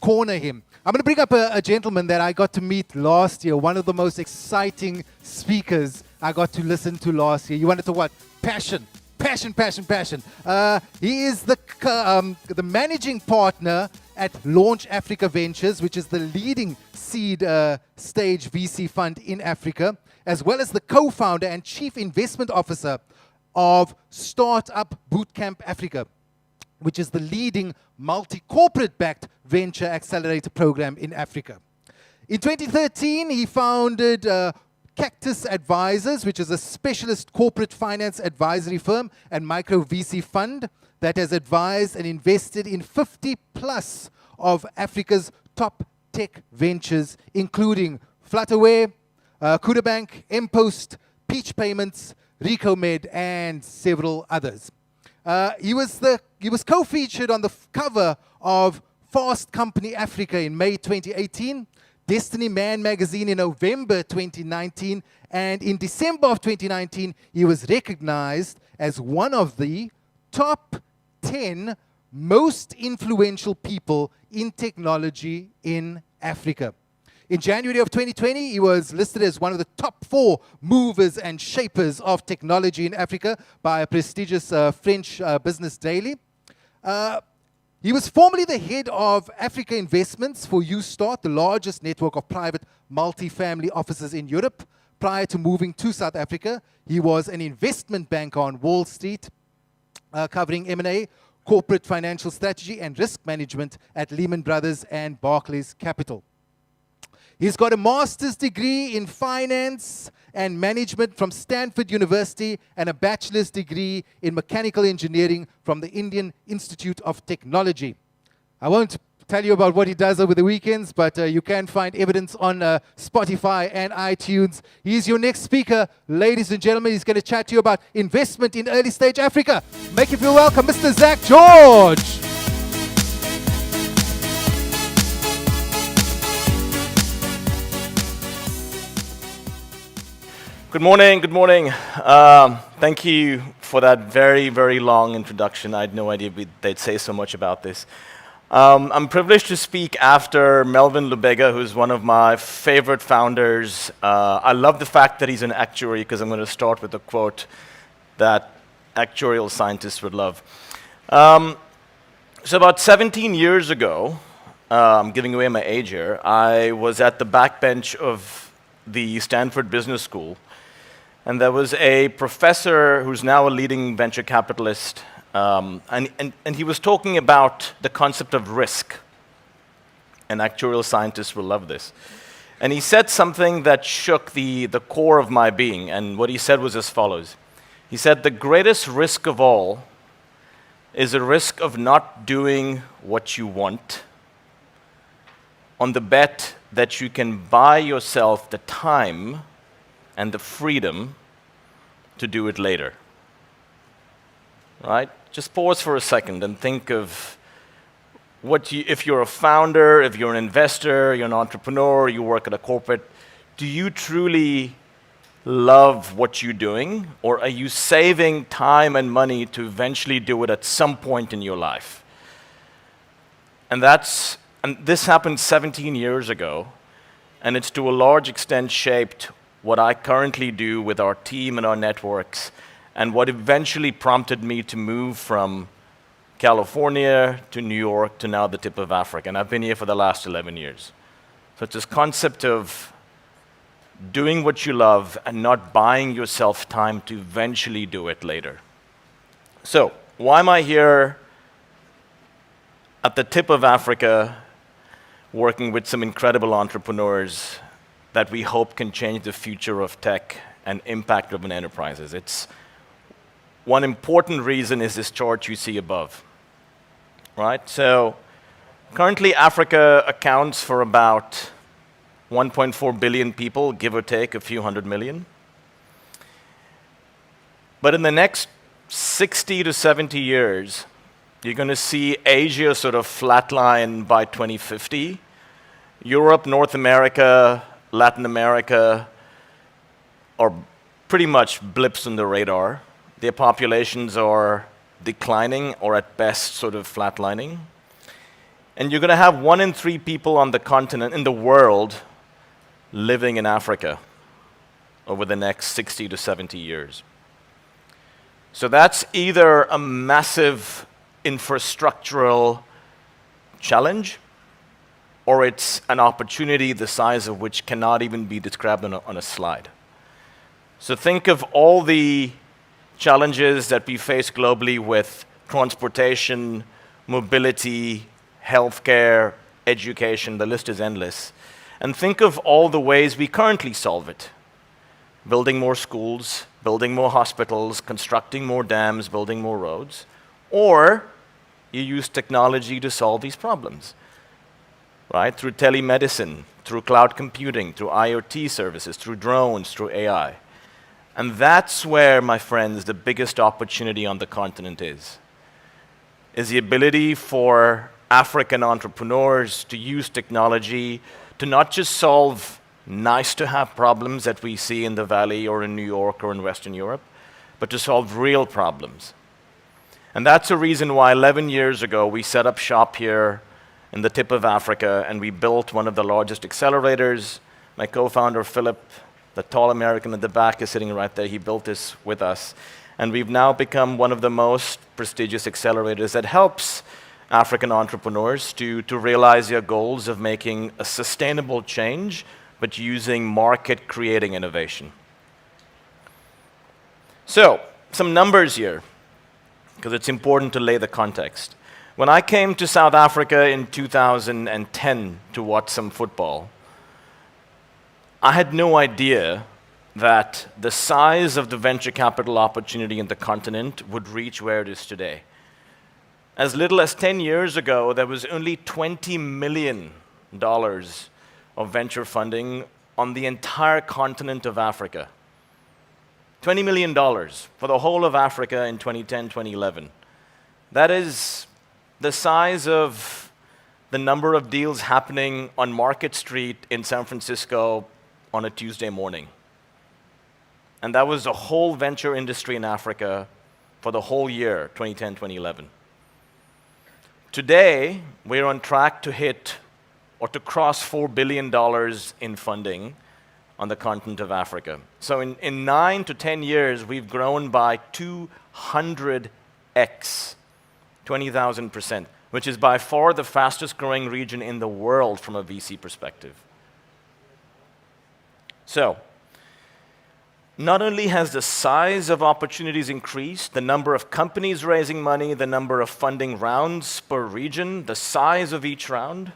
corner him. I'm going to bring up a gentleman that I got to meet last year, one of the most exciting speakers I got to listen to last year. You wanted to what? Passion. Passion, passion, passion. He is the managing partner at Launch Africa Ventures, which is the leading seed stage VC fund in Africa, as well as the co-founder and chief investment officer of Startup Bootcamp Africa, which is the leading multi-corporate backed venture accelerator program in Africa. In 2013, he founded Cactus Advisors, which is a specialist corporate finance advisory firm and micro VC fund that has advised and invested in 50 plus of Africa's top tech ventures, including Flutterware, Kuda Bank, Mpost, Peach Payments, RicoMed, and several others. He was co-featured on the cover of Fast Company Africa in May 2018, Destiny Man magazine in November 2019, and in December of 2019, he was recognized as one of the top 10 most influential people in technology in Africa. In January of 2020, he was listed as one of the top 4 movers and shapers of technology in Africa by a prestigious French business daily. He was formerly the head of Africa Investments for Ustart, the largest network of private multifamily offices in Europe. Prior to moving to South Africa, he was an investment banker on Wall Street, covering M&A, corporate financial strategy, and risk management at Lehman Brothers and Barclays Capital. He's got a master's degree in finance and management from Stanford University and a bachelor's degree in mechanical engineering from the Indian Institute of Technology. I won't tell you about what he does over the weekends, but you can find evidence on Spotify and iTunes. He's your next speaker, ladies and gentlemen. He's going to chat to you about investment in early stage Africa. Make you feel welcome, Mr. Zack George. Good morning, good morning. Thank you for that very, very long introduction. I had no idea they'd say so much about this. I'm privileged to speak after Melvin Lubega, who's one of my favorite founders. I love the fact that he's an actuary, because I'm going to start with a quote that actuarial scientists would love. So about 17 years ago, I'm giving away my age here, I was at the backbench of the Stanford Business School. And there was a professor who's now a leading venture capitalist, and he was talking about the concept of risk. And actuarial scientists will love this. And he said something that shook the core of my being, and what he said was as follows. He said, the greatest risk of all is a risk of not doing what you want on the bet that you can buy yourself the time and the freedom to do it later. Right? Just pause for a second and think of if you're a founder, if you're an investor, you're an entrepreneur, you work at a corporate, do you truly love what you're doing, or are you saving time and money to eventually do it at some point in your life? And this happened 17 years ago, and it's to a large extent shaped what I currently do with our team and our networks, and what eventually prompted me to move from California to New York to now the tip of Africa. And I've been here for the last 11 years. So it's this concept of doing what you love and not buying yourself time to eventually do it later. So why am I here at the tip of Africa working with some incredible entrepreneurs that we hope can change the future of tech and impact-driven enterprises? It's one important reason is this chart you see above, right? So currently Africa accounts for about 1.4 billion people, give or take a few hundred million. But in the next 60 to 70 years, you're going to see Asia sort of flatline by 2050. Europe, North America, Latin America are pretty much blips on the radar. Their populations are declining or at best sort of flatlining. And you're going to have 1 in 3 people on the continent, in the world, living in Africa over the next 60 to 70 years. So that's either a massive infrastructural challenge, or it's an opportunity the size of which cannot even be described on a slide. So think of all the challenges that we face globally with transportation, mobility, healthcare, education, the list is endless. And think of all the ways we currently solve it. Building more schools, building more hospitals, constructing more dams, building more roads. Or you use technology to solve these problems, right? Through telemedicine, through cloud computing, through IoT services, through drones, through AI. And that's where, my friends, the biggest opportunity on the continent is the ability for African entrepreneurs to use technology to not just solve nice-to-have problems that we see in the Valley or in New York or in Western Europe, but to solve real problems. And that's the reason why 11 years ago we set up shop here in the tip of Africa, and we built one of the largest accelerators. My co-founder, Philip, the tall American in the back, is sitting right there. He built this with us. And we've now become one of the most prestigious accelerators that helps African entrepreneurs to realize their goals of making a sustainable change, but using market-creating innovation. So, some numbers here, because it's important to lay the context. When I came to South Africa in 2010 to watch some football, I had no idea that the size of the venture capital opportunity in the continent would reach where it is today. As little as 10 years ago, there was only $20 million of venture funding on the entire continent of Africa. $20 million for the whole of Africa in 2010, 2011. That is the size of the number of deals happening on Market Street in San Francisco on a Tuesday morning. And that was the whole venture industry in Africa for the whole year, 2010, 2011. Today, we're on track to hit or to cross $4 billion in funding on the continent of Africa. So in 9 to 10 years, we've grown by 200x, 20,000%, which is by far the fastest growing region in the world from a VC perspective. So, not only has the size of opportunities increased, the number of companies raising money, the number of funding rounds per region, the size of each round.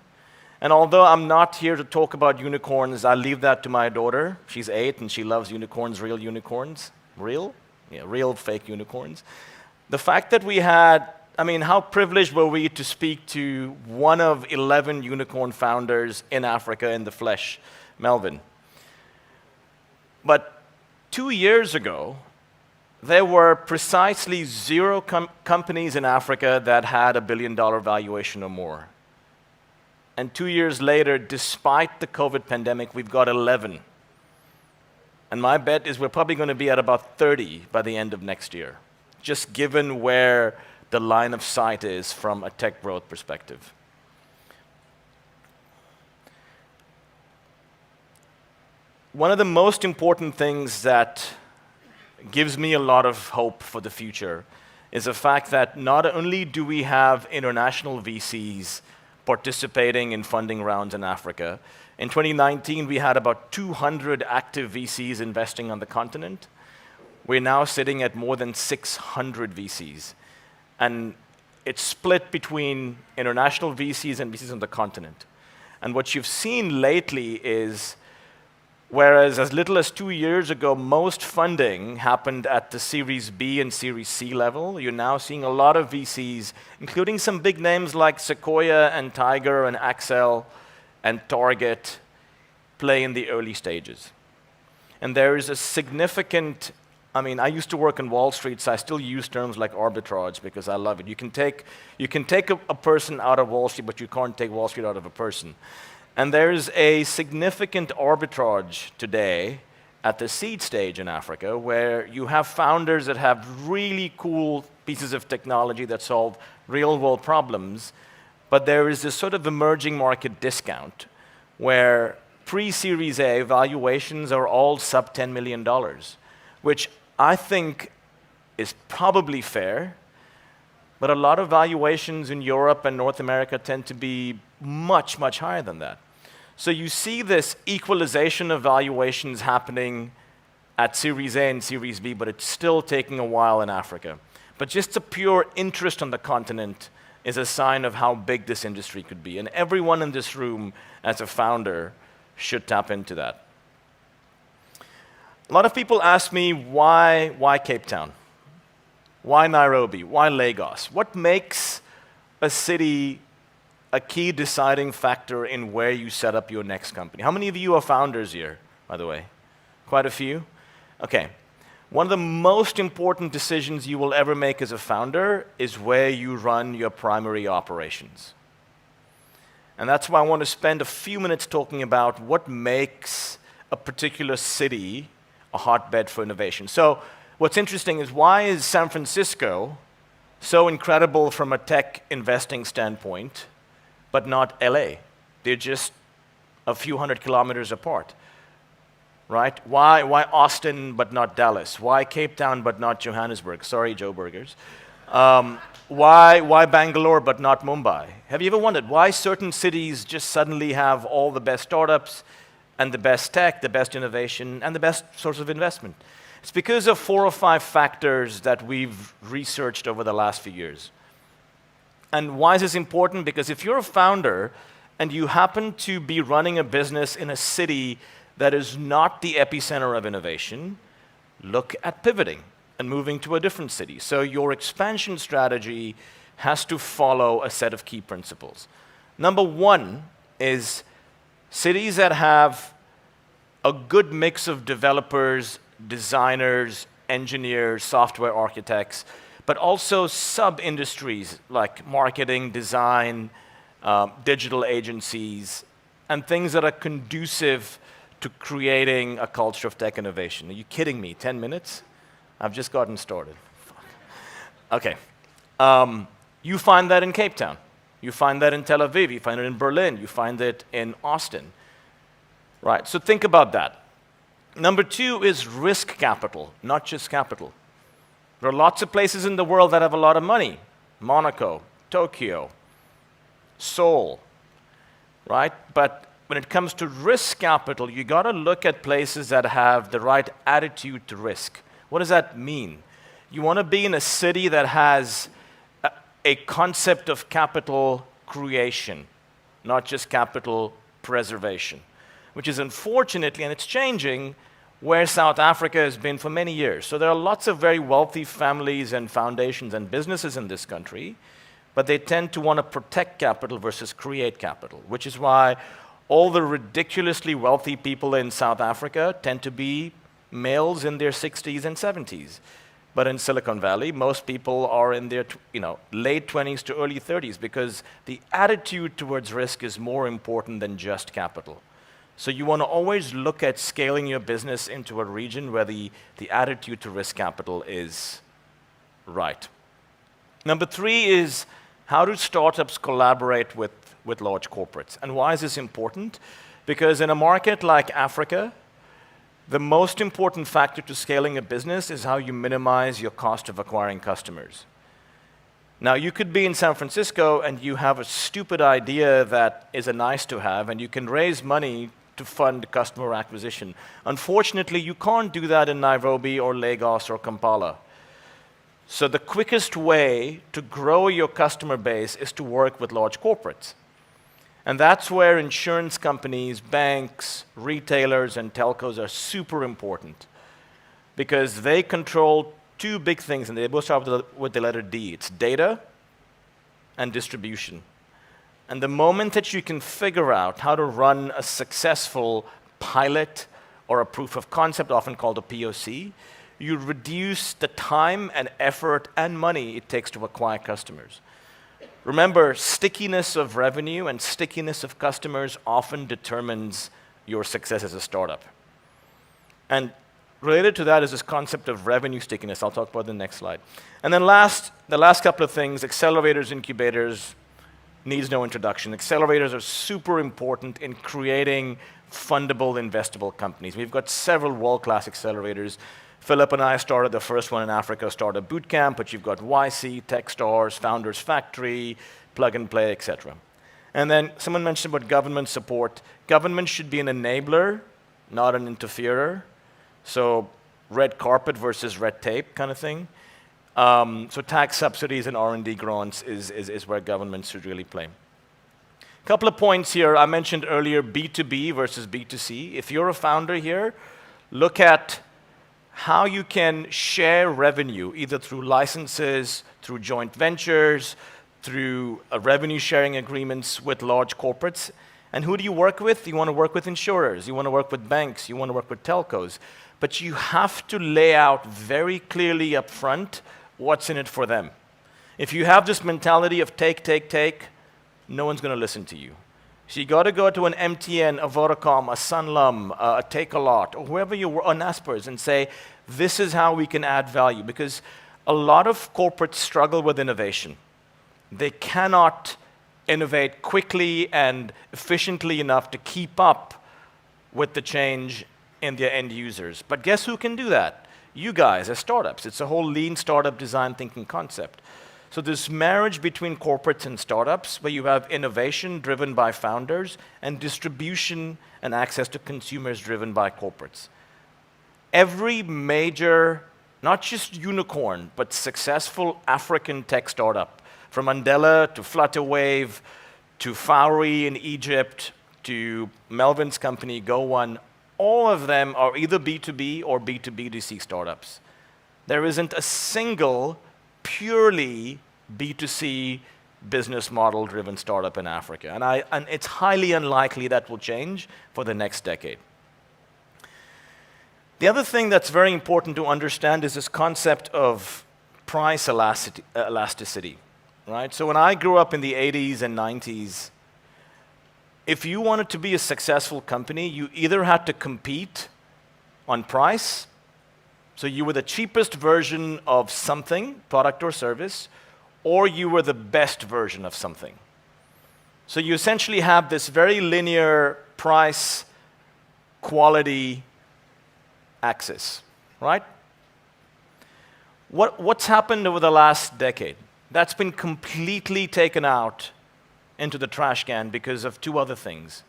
And although I'm not here to talk about unicorns, I leave that to my daughter. She's 8 and she loves unicorns, real unicorns. Real? Yeah, real fake unicorns. The fact that we had, how privileged were we to speak to one of 11 unicorn founders in Africa in the flesh, Melvin. But 2 years ago, there were precisely 0 companies in Africa that had $1 billion valuation or more. And 2 years later, despite the COVID pandemic, we've got 11. And my bet is we're probably going to be at about 30 by the end of next year, just given where the line of sight is from a tech growth perspective. One of the most important things that gives me a lot of hope for the future is the fact that not only do we have international VCs participating in funding rounds in Africa. In 2019, we had about 200 active VCs investing on the continent. We're now sitting at more than 600 VCs. And it's split between international VCs and VCs on the continent. And what you've seen lately is, whereas as little as 2 years ago, most funding happened at the Series B and Series C level, you're now seeing a lot of VCs, including some big names like Sequoia and Tiger and Accel and Target, play in the early stages. And there is a significant, I used to work on Wall Street, so I still use terms like arbitrage because I love it. You can take a person out of Wall Street, but you can't take Wall Street out of a person. And there's a significant arbitrage today at the seed stage in Africa where you have founders that have really cool pieces of technology that solve real-world problems, but there is this sort of emerging market discount where pre-Series A valuations are all sub $10 million, which I think is probably fair, but a lot of valuations in Europe and North America tend to be much, much higher than that. So you see this equalization of valuations happening at Series A and Series B, but it's still taking a while in Africa. But just the pure interest on the continent is a sign of how big this industry could be. And everyone in this room, as a founder, should tap into that. A lot of people ask me, why Cape Town? Why Nairobi? Why Lagos? What makes a city a key deciding factor in where you set up your next company? How many of you are founders here, by the way? Quite a few? Okay. One of the most important decisions you will ever make as a founder is where you run your primary operations. And that's why I want to spend a few minutes talking about what makes a particular city a hotbed for innovation. So what's interesting is, why is San Francisco so incredible from a tech investing standpoint, but not LA? They're just a few hundred kilometers apart. Right? Why Austin but not Dallas? Why Cape Town but not Johannesburg? Sorry, Joe Burgers. Why Bangalore but not Mumbai? Have you ever wondered why certain cities just suddenly have all the best startups and the best tech, the best innovation, and the best source of investment? It's because of 4 or 5 factors that we've researched over the last few years. And why is this important? Because if you're a founder and you happen to be running a business in a city that is not the epicenter of innovation, look at pivoting and moving to a different city. So your expansion strategy has to follow a set of key principles. Number 1 is cities that have a good mix of developers, designers, engineers, software architects, but also sub-industries like marketing, design, digital agencies, and things that are conducive to creating a culture of tech innovation. Are you kidding me? 10 minutes? I've just gotten started. Fuck. Okay. You find that in Cape Town. You find that in Tel Aviv. You find it in Berlin. You find it in Austin. Right, so think about that. Number 2 is risk capital, not just capital. There are lots of places in the world that have a lot of money. Monaco, Tokyo, Seoul, right? But when it comes to risk capital, you got to look at places that have the right attitude to risk. What does that mean? You want to be in a city that has a concept of capital creation, not just capital preservation, which is unfortunately, and it's changing, where South Africa has been for many years. So there are lots of very wealthy families and foundations and businesses in this country, but they tend to want to protect capital versus create capital, which is why all the ridiculously wealthy people in South Africa tend to be males in their 60s and 70s. But in Silicon Valley, most people are in their late 20s to early 30s, because the attitude towards risk is more important than just capital. So you want to always look at scaling your business into a region where the attitude to risk capital is right. Number 3 is, how do startups collaborate with large corporates? And why is this important? Because in a market like Africa, the most important factor to scaling a business is how you minimize your cost of acquiring customers. Now, you could be in San Francisco and you have a stupid idea that is a nice to have, and you can raise money to fund customer acquisition. Unfortunately, you can't do that in Nairobi or Lagos or Kampala. So the quickest way to grow your customer base is to work with large corporates. And that's where insurance companies, banks, retailers, and telcos are super important, because they control 2 big things, and they both start with the letter D. It's data and distribution. And the moment that you can figure out how to run a successful pilot or a proof of concept, often called a POC, you reduce the time and effort and money it takes to acquire customers. Remember, stickiness of revenue and stickiness of customers often determines your success as a startup. And related to that is this concept of revenue stickiness. I'll talk about the next slide. And then the last couple of things, accelerators, incubators, needs no introduction. Accelerators are super important in creating fundable, investable companies. We've got several world-class accelerators. Philip and I started the first one in Africa, Startup Bootcamp, but you've got YC, Techstars, Founders Factory, Plug and Play, etc. And then someone mentioned about government support. Government should be an enabler, not an interferer. So red carpet versus red tape kind of thing. So tax subsidies and R&D grants is where government should really play. A couple of points here. I mentioned earlier B2B versus B2C. If you're a founder here, look at how you can share revenue, either through licenses, through joint ventures, through revenue sharing agreements with large corporates. And who do you work with? You want to work with insurers, you want to work with banks, you want to work with telcos. But you have to lay out very clearly up front what's in it for them. If you have this mentality of take, no one's going to listen to you. So you got to go to an MTN, a Vodacom, a Sunlum, a Take-A-Lot, or whoever you were, a Naspers, and say, this is how we can add value. Because a lot of corporates struggle with innovation. They cannot innovate quickly and efficiently enough to keep up with the change in their end users. But guess who can do that? You guys as startups. It's a whole lean startup design thinking concept. So this marriage between corporates and startups, where you have innovation driven by founders and distribution and access to consumers driven by corporates. Every major, not just unicorn, but successful African tech startup, from Andela to Flutterwave to Fowry in Egypt to Melvin's company, GoOne, all of them are either B2B or B2B2C startups. There isn't a single purely B2C business model driven startup in Africa. And it's highly unlikely that will change for the next decade. The other thing that's very important to understand is this concept of price elasticity, right? So when I grew up in the 80s and 90s, if you wanted to be a successful company, you either had to compete on price. So you were the cheapest version of something, product or service, or you were the best version of something. So you essentially have this very linear price quality axis, right? What's happened over the last decade? That's been completely taken out into the trash can because of two other things.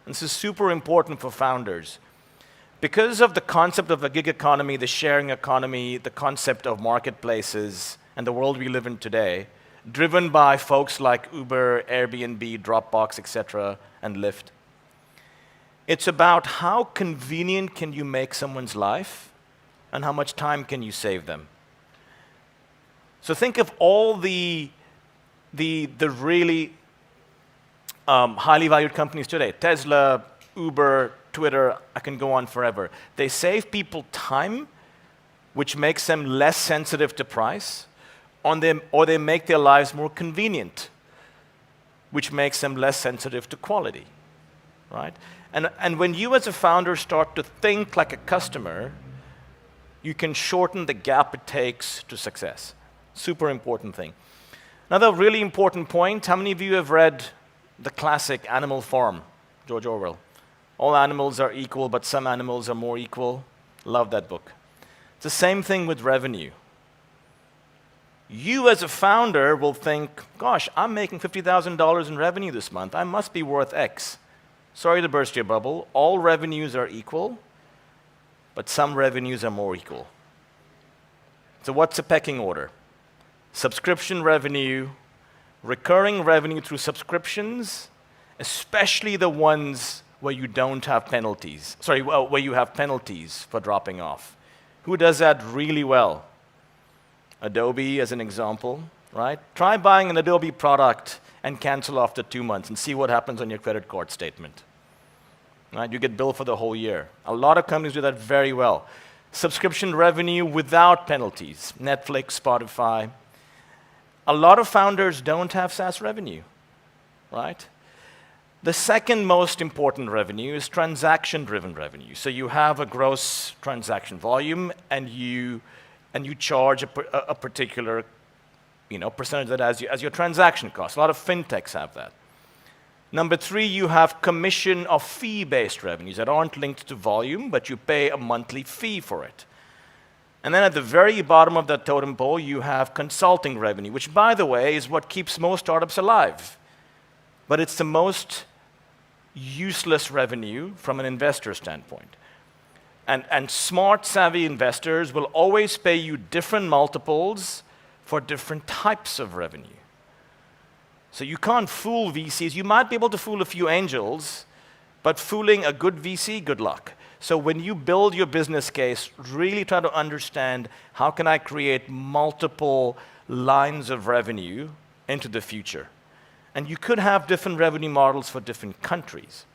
And this is super important for founders. Because of the concept of a gig economy, the sharing economy, the concept of marketplaces, and the world we live in today, driven by folks like Uber, Airbnb, Dropbox, etc., and Lyft, it's about how convenient can you make someone's life and how much time can you save them. So think of all the really highly valued companies today, Tesla, Uber, Twitter, I can go on forever. They save people time, which makes them less sensitive to price, or they make their lives more convenient, which makes them less sensitive to quality, right? And when you as a founder start to think like a customer, you can shorten the gap it takes to success. Super important thing. Another really important point, how many of you have read the classic Animal Farm, George Orwell? All animals are equal, but some animals are more equal. Love that book. It's the same thing with revenue. You as a founder will think, gosh, I'm making $50,000 in revenue this month. I must be worth X. Sorry to burst your bubble. All revenues are equal, but some revenues are more equal. So what's the pecking order? Subscription revenue, recurring revenue through subscriptions, especially the ones where you don't have penalties. Where you have penalties for dropping off. Who does that really well? Adobe as an example, right? Try buying an Adobe product and cancel after 2 months and see what happens on your credit card statement. Right? You get billed for the whole year. A lot of companies do that very well. Subscription revenue without penalties. Netflix, Spotify. A lot of founders don't have SaaS revenue, right? The second most important revenue is transaction-driven revenue. So you have a gross transaction volume, and you charge a particular percentage of that as your transaction cost. A lot of fintechs have that. Number 3, you have commission or fee-based revenues that aren't linked to volume, but you pay a monthly fee for it. And then at the very bottom of that totem pole, you have consulting revenue, which, by the way, is what keeps most startups alive. But it's the most useless revenue from an investor standpoint. And smart, savvy investors will always pay you different multiples for different types of revenue. So you can't fool VCs. You might be able to fool a few angels, but fooling a good VC, good luck. So when you build your business case, really try to understand how can I create multiple lines of revenue into the future. And you could have different revenue models for different countries.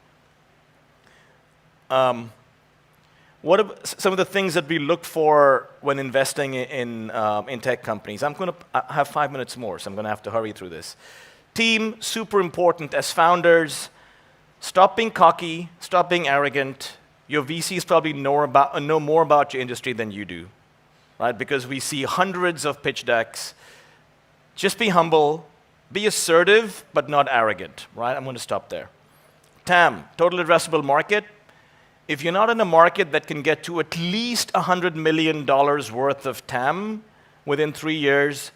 What are some of the things that we look for when investing in tech companies? I'm going to have 5 minutes more, so I'm going to have to hurry through this. Team, super important. As founders, stop being cocky, stop being arrogant. Your VCs probably know more about your industry than you do, right? Because we see hundreds of pitch decks. Just be humble, be assertive, but not arrogant, right? I'm going to stop there. TAM, total addressable market. If you're not in a market that can get to at least $100 million worth of TAM within 3 years,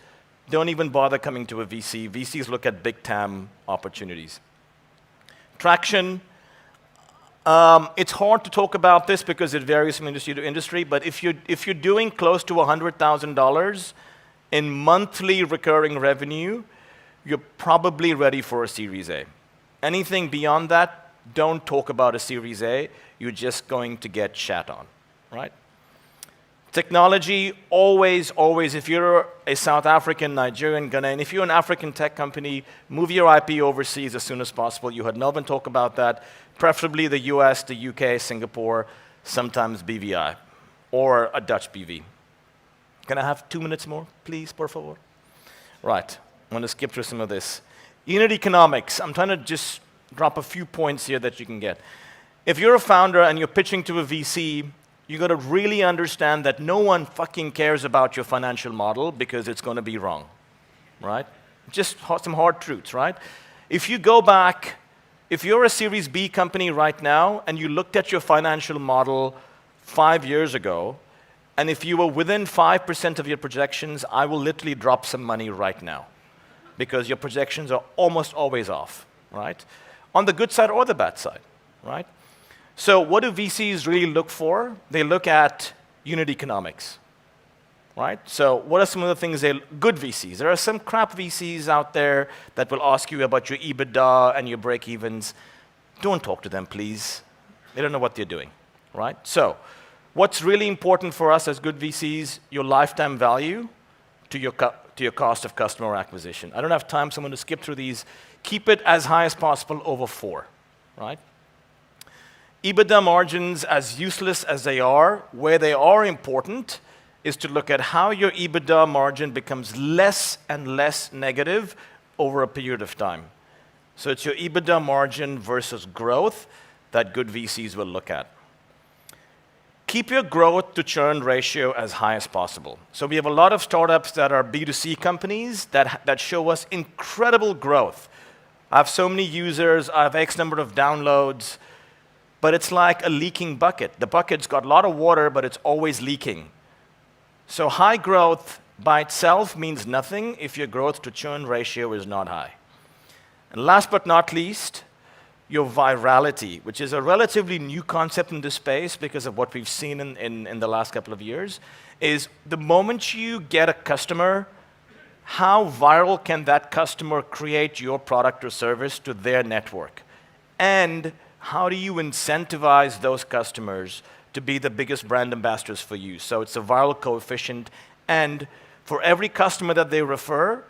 don't even bother coming to a VC. VCs look at big TAM opportunities. Traction. It's hard to talk about this because it varies from industry to industry, but if you're doing close to $100,000 in monthly recurring revenue, you're probably ready for a Series A. Anything beyond that, don't talk about a Series A. You're just going to get shat on, right? Technology, always, if you're a South African, Nigerian, Ghanaian, if you're an African tech company, move your IP overseas as soon as possible. You heard Melvin talk about that. Preferably the US, the UK, Singapore, sometimes BVI, or a Dutch BV. Can I have 2 minutes more, please, por favor? Right, I'm going to skip through some of this. Unit economics, I'm trying to just drop a few points here that you can get. If you're a founder and you're pitching to a VC, you got to really understand that no one fucking cares about your financial model because it's going to be wrong, right? Just some hard truths, right? If you go back, if you're a Series B company right now and you looked at your financial model 5 years ago, and if you were within 5% of your projections, I will literally drop some money right now because your projections are almost always off, right? On the good side or the bad side, right? So what do VCs really look for? They look at unit economics, right? So what are some of the things good VCs? There are some crap VCs out there that will ask you about your EBITDA and your break-evens. Don't talk to them, please. They don't know what they're doing, right? So what's really important for us as good VCs? Your lifetime value to your cost of customer acquisition. I don't have time, so I'm going to skip through these. Keep it as high as possible, over 4, right? EBITDA margins, as useless as they are, where they are important is to look at how your EBITDA margin becomes less and less negative over a period of time. So it's your EBITDA margin versus growth that good VCs will look at. Keep your growth to churn ratio as high as possible. So we have a lot of startups that are B2C companies that show us incredible growth. I have so many users, I have X number of downloads, but it's like a leaking bucket. The bucket's got a lot of water, but it's always leaking. So high growth by itself means nothing if your growth to churn ratio is not high. And last but not least, your virality, which is a relatively new concept in this space because of what we've seen in the last couple of years, is the moment you get a customer, how viral can that customer create your product or service to their network? And how do you incentivize those customers to be the biggest brand ambassadors for you? So it's a viral coefficient, and for every customer that they refer,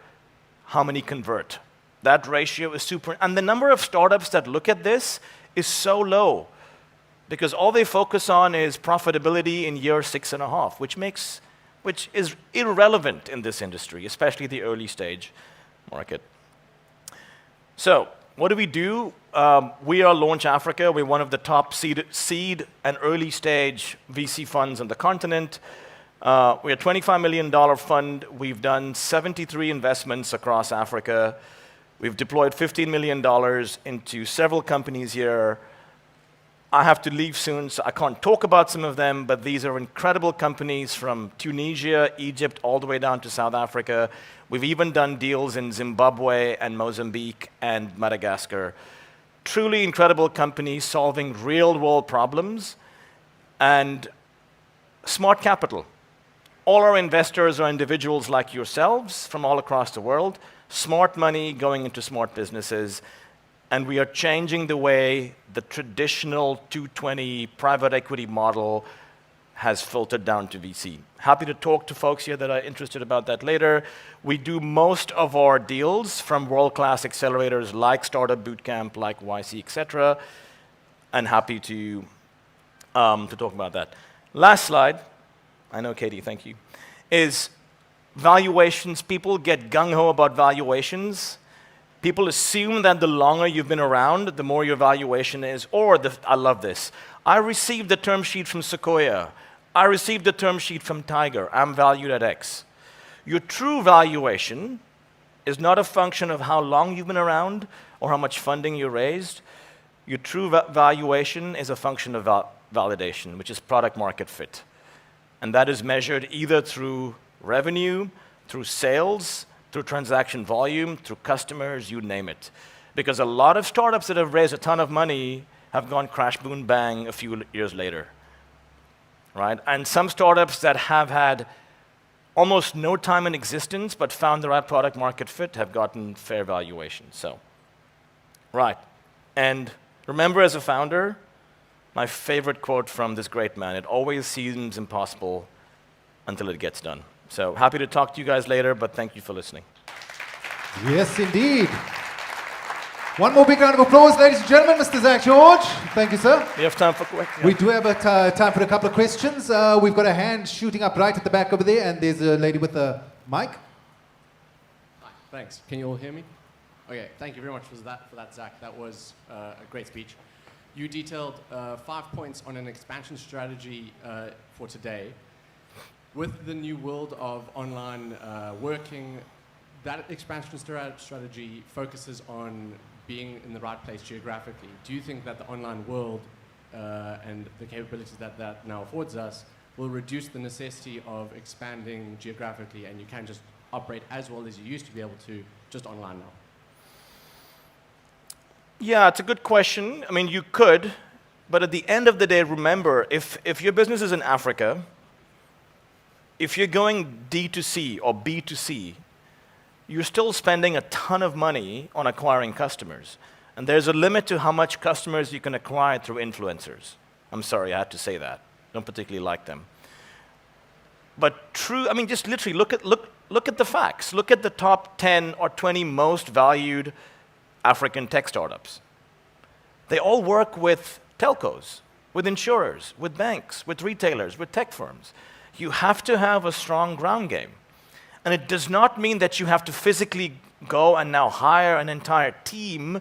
how many convert? That ratio is super, and the number of startups that look at this is so low because all they focus on is profitability in year 6.5, which is irrelevant in this industry, especially the early stage market. So what do? We are Launch Africa. We're one of the top seed and early stage VC funds on the continent. We're a $25 million fund. We've done 73 investments across Africa. We've deployed $15 million into several companies here. I have to leave soon, so I can't talk about some of them, but these are incredible companies from Tunisia, Egypt, all the way down to South Africa. We've even done deals in Zimbabwe and Mozambique and Madagascar. Truly incredible companies solving real-world problems and smart capital. All our investors are individuals like yourselves from all across the world, smart money going into smart businesses, and we are changing the way the traditional 220 private equity model has filtered down to VC. Happy to talk to folks here that are interested about that later. We do most of our deals from world-class accelerators like Startup Bootcamp, like YC, etc., and happy to talk about that. Last slide, I know, Katie, thank you, is valuations. People get gung-ho about valuations. People assume that the longer you've been around, the more your valuation is, I love this. I received the term sheet from Sequoia. I received the term sheet from Tiger. I'm valued at X. Your true valuation is not a function of how long you've been around or how much funding you raised. Your true valuation is a function of validation, which is product market fit. And that is measured either through revenue, through sales, through transaction volume, through customers, you name it. Because a lot of startups that have raised a ton of money have gone crash, boom, bang a few years later, right? And some startups that have had almost no time in existence but found the right product market fit have gotten fair valuation. So, right. And remember, as a founder, my favorite quote from this great man, it always seems impossible until it gets done. So happy to talk to you guys later, but thank you for listening. Yes, indeed. One more big round of applause, ladies and gentlemen. Mr. Zach George. Thank you, sir. We have time for questions. We do have time for a couple of questions. We've got a hand shooting up right at the back over there, and there's a lady with a mic. Hi, thanks. Can you all hear me? Okay, thank you very much for that, Zach. That was a great speech. You detailed 5 points on an expansion strategy for today. With the new world of online working, that expansion strategy focuses on being in the right place geographically. Do you think that the online world and the capabilities that now affords us will reduce the necessity of expanding geographically, and you can just operate as well as you used to be able to just online now? Yeah, it's a good question. I mean, you could, but at the end of the day, remember, if your business is in Africa, if you're going D2C or B2C, you're still spending a ton of money on acquiring customers. And there's a limit to how much customers you can acquire through influencers. I'm sorry, I had to say that. Don't particularly like them. But just literally look at the facts. Look at the top 10 or 20 most valued African tech startups. They all work with telcos, with insurers, with banks, with retailers, with tech firms. You have to have a strong ground game. And it does not mean that you have to physically go and now hire an entire team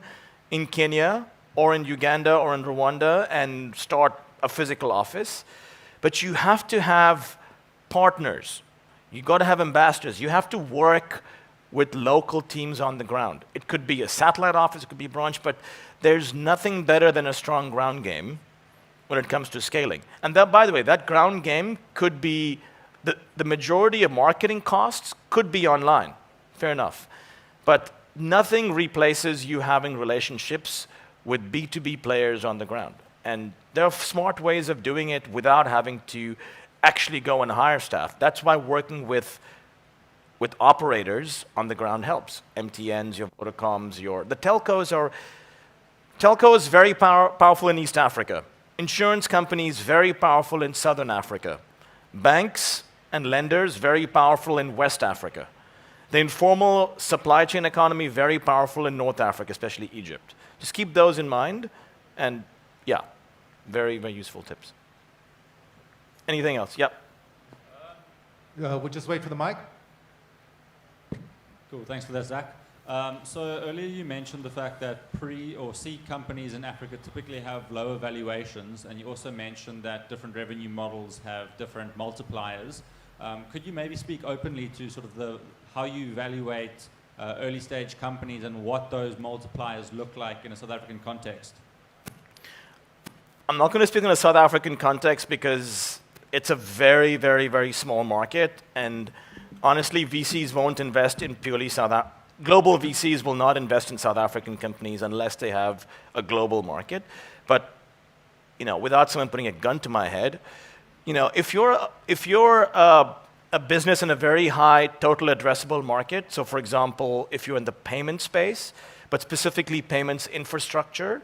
in Kenya or in Uganda or in Rwanda and start a physical office. But you have to have partners. You got to have ambassadors. You have to work with local teams on the ground. It could be a satellite office, it could be a branch, but there's nothing better than a strong ground game when it comes to scaling. And that, by the way, that ground game could be, the majority of marketing costs could be online, fair enough. But nothing replaces you having relationships with B2B players on the ground. And there are smart ways of doing it without having to actually go and hire staff. That's why working with operators on the ground helps. MTNs, your Vodacoms, the telcos telco is very powerful in East Africa. Insurance companies, very powerful in Southern Africa. Banks and lenders, very powerful in West Africa. The informal supply chain economy, very powerful in North Africa, especially Egypt. Just keep those in mind, and yeah, very, very useful tips. Anything else? Yep. We'll just wait for the mic. Cool, thanks for that, Zach. So earlier you mentioned the fact that pre or seed companies in Africa typically have lower valuations, and you also mentioned that different revenue models have different multipliers. Could you maybe speak openly to sort of how you evaluate early stage companies and what those multipliers look like in a South African context? I'm not going to speak in a South African context because it's a very, very, very small market, and honestly, VCs won't invest in purely global VCs will not invest in South African companies unless they have a global market. But without someone putting a gun to my head, if you're a business in a very high total addressable market, so for example, if you're in the payment space, but specifically payments infrastructure,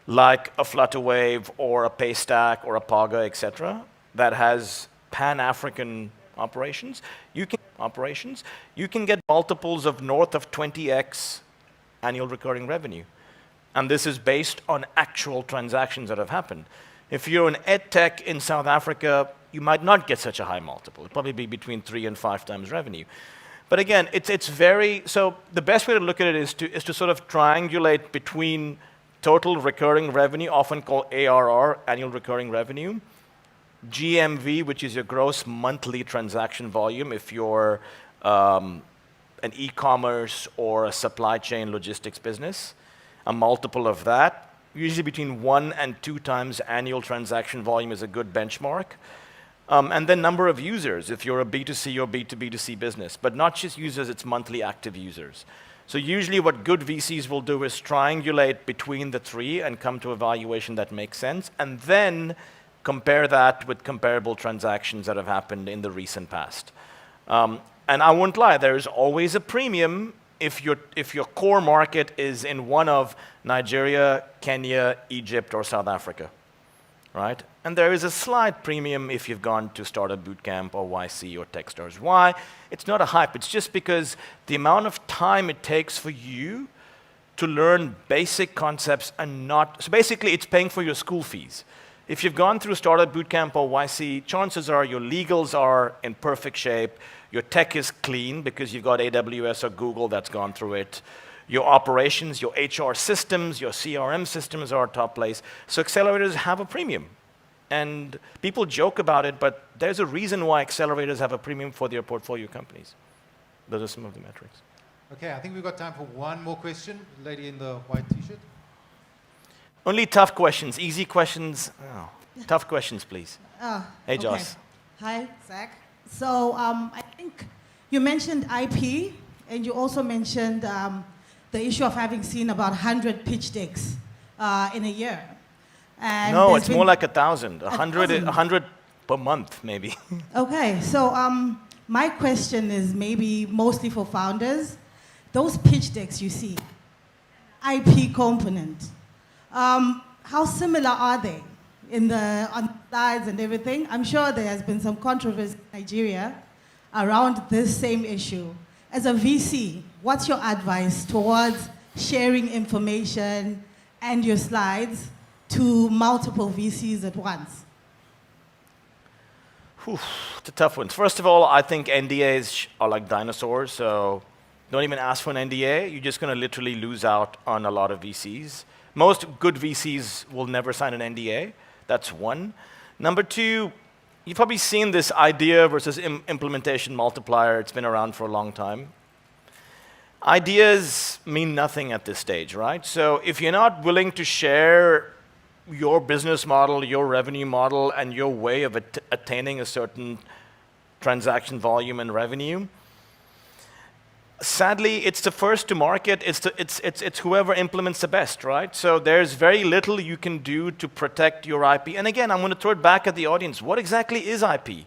like a Flutterwave or a Paystack or a Paga, etc., that has pan-African operations, you can get multiples of north of 20x annual recurring revenue. And this is based on actual transactions that have happened. If you're an ed tech in South Africa, you might not get such a high multiple. It'll probably be between 3 and 5 times revenue. But again, so the best way to look at it is to sort of triangulate between total recurring revenue, often called ARR, annual recurring revenue, GMV, which is your gross monthly transaction volume if you're an e-commerce or a supply chain logistics business, a multiple of that, usually between 1 and 2 times annual transaction volume is a good benchmark. And then number of users, if you're a B2C or B2B2C business, but not just users, it's monthly active users. So usually what good VCs will do is triangulate between the three and come to a valuation that makes sense, and then compare that with comparable transactions that have happened in the recent past. And I won't lie, there is always a premium if your core market is in one of Nigeria, Kenya, Egypt, or South Africa, right? And there is a slight premium if you've gone to Startup Bootcamp or YC or Techstars. Why? It's not a hype. It's just because the amount of time it takes for you to learn basic concepts and not... So basically, it's paying for your school fees. If you've gone through Startup Bootcamp or YC, chances are your legals are in perfect shape, your tech is clean because you've got AWS or Google that's gone through it, your operations, your HR systems, your CRM systems are top place. So accelerators have a premium. And people joke about it, but there's a reason why accelerators have a premium for their portfolio companies. Those are some of the metrics. Okay, I think we've got time for one more question. Lady in the white t-shirt. Only tough questions. Easy questions. Oh. Tough questions, please. Hey, okay. Joss. Hi, Zach. So I think you mentioned IP, and you also mentioned the issue of having seen about 100 pitch decks in a year. And no, it's more like 1,000. 100 per month, maybe. Okay, so my question is maybe mostly for founders. Those pitch decks you see, IP component, how similar are they on slides and everything? I'm sure there has been some controversy in Nigeria around this same issue. As a VC, what's your advice towards sharing information and your slides to multiple VCs at once? It's a tough one. First of all, I think NDAs are like dinosaurs, so don't even ask for an NDA. You're just going to literally lose out on a lot of VCs. Most good VCs will never sign an NDA. That's one. Number two, you've probably seen this idea versus implementation multiplier. It's been around for a long time. Ideas mean nothing at this stage, right? So if you're not willing to share your business model, your revenue model, and your way of attaining a certain transaction volume and revenue, sadly, it's the first to market. It's whoever implements the best, right? So there's very little you can do to protect your IP. And again, I'm going to throw it back at the audience. What exactly is IP?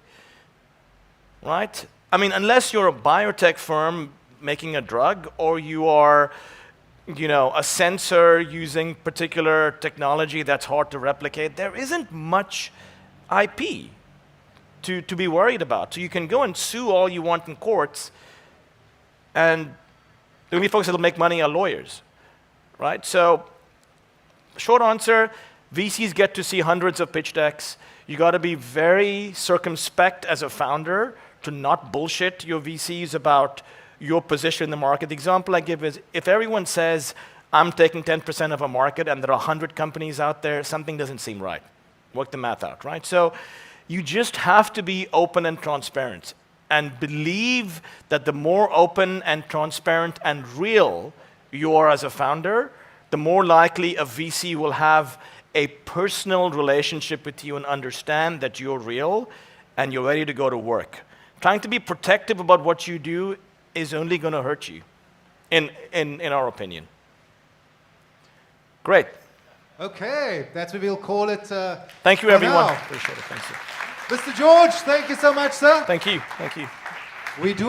Right? I mean, unless you're a biotech firm making a drug, or you are, a sensor using particular technology that's hard to replicate, there isn't much IP to be worried about. So you can go and sue all you want in courts, and the only folks that'll make money are lawyers, right? So, short answer, VCs get to see hundreds of pitch decks. You got to be very circumspect as a founder to not bullshit your VCs about your position in the market. The example I give is, if everyone says, I'm taking 10% of a market and there are 100 companies out there, something doesn't seem right. Work the math out, right? So You just have to be open and transparent and believe that the more open and transparent and real you are as a founder, the more likely a VC will have a personal relationship with you and understand that you're real and you're ready to go to work. Trying to be protective about what you do is only going to hurt you, in our opinion. Great. Okay, that's what we'll call it. Thank you, for everyone. now. Appreciate it. Thank you. Mr. George, thank you so much, sir. Thank you. Thank you. We do